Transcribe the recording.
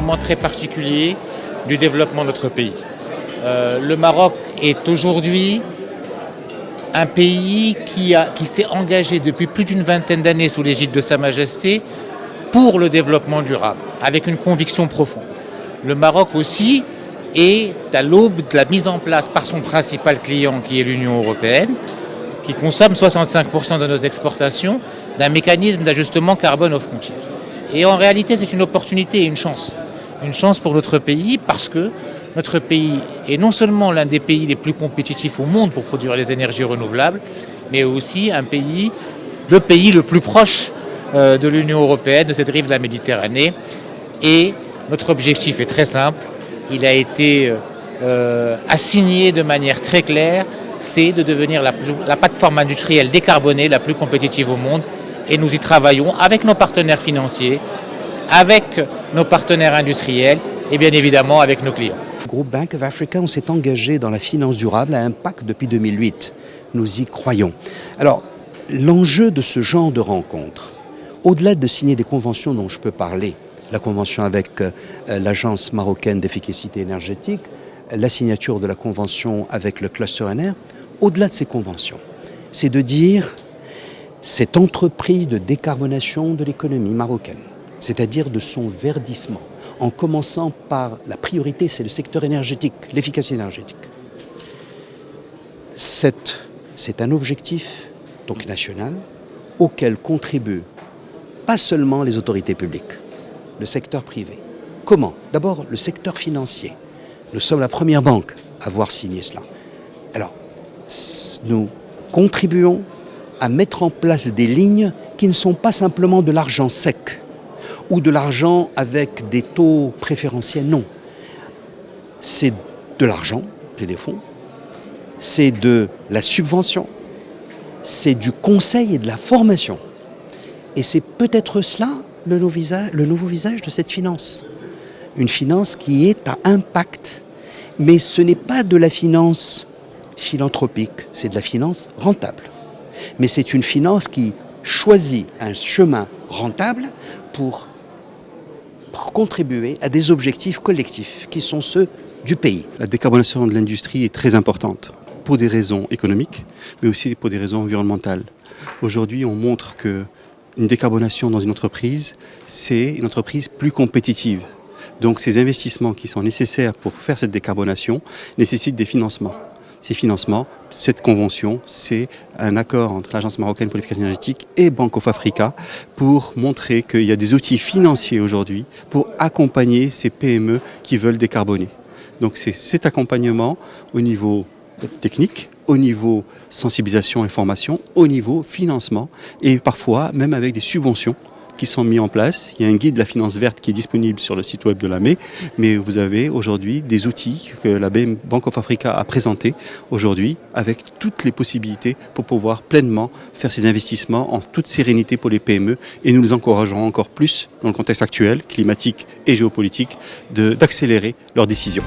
moment très particulier du développement de notre pays. Le Maroc est aujourd'hui un pays qui s'est engagé depuis plus d'une vingtaine d'années sous l'égide de Sa Majesté pour le développement durable, avec une conviction profonde. Le Maroc aussi est à l'aube de la mise en place par son principal client, qui est l'Union européenne, qui consomme 65% de nos exportations, d'un mécanisme d'ajustement carbone aux frontières. Et en réalité, c'est une opportunité et une chance. Une chance pour notre pays parce que notre pays est non seulement l'un des pays les plus compétitifs au monde pour produire les énergies renouvelables, mais aussi le pays le plus proche de l'Union européenne, de cette rive de la Méditerranée. Et notre objectif est très simple. Il a été assigné de manière très claire, c'est de devenir la plateforme industrielle décarbonée la plus compétitive au monde. Et nous y travaillons avec nos partenaires financiers, avec nos partenaires industriels et bien évidemment avec nos clients. Le groupe Bank of Africa, on s'est engagé dans la finance durable à impact depuis 2008. Nous y croyons. Alors, l'enjeu de ce genre de rencontre, au-delà de signer des conventions dont je peux parler, la convention avec l'Agence marocaine d'efficacité énergétique, la signature de la convention avec le cluster NR, au-delà de ces conventions, c'est de dire cette entreprise de décarbonation de l'économie marocaine, c'est-à-dire de son verdissement, en commençant par la priorité, c'est le secteur énergétique, l'efficacité énergétique. C'est un objectif donc national auquel contribuent pas seulement les autorités publiques, le secteur privé. Comment? D'abord, le secteur financier. Nous sommes la première banque à avoir signé cela. Alors, nous contribuons à mettre en place des lignes qui ne sont pas simplement de l'argent sec ou de l'argent avec des taux préférentiels, non. C'est de l'argent, c'est des fonds, c'est de la subvention, c'est du conseil et de la formation. Et c'est peut-être cela le nouveau visage de cette finance. Une finance qui est à impact, mais ce n'est pas de la finance philanthropique, c'est de la finance rentable. Mais c'est une finance qui choisit un chemin rentable pour contribuer à des objectifs collectifs qui sont ceux du pays. La décarbonation de l'industrie est très importante pour des raisons économiques, mais aussi pour des raisons environnementales. Aujourd'hui, on montre qu'une décarbonation dans une entreprise, c'est une entreprise plus compétitive. Donc ces investissements qui sont nécessaires pour faire cette décarbonation nécessitent des financements. Ces financements, cette convention, c'est un accord entre l'Agence marocaine pour l'efficacité énergétique et Bank of Africa pour montrer qu'il y a des outils financiers aujourd'hui pour accompagner ces PME qui veulent décarboner. Donc c'est cet accompagnement au niveau technique, au niveau sensibilisation et formation, au niveau financement et parfois même avec des subventions qui sont mis en place. Il y a un guide de la finance verte qui est disponible sur le site web de l'AME, mais vous avez aujourd'hui des outils que la Bank of Africa a présentés aujourd'hui avec toutes les possibilités pour pouvoir pleinement faire ces investissements en toute sérénité pour les PME et nous les encouragerons encore plus dans le contexte actuel, climatique et géopolitique, d'accélérer leurs décisions.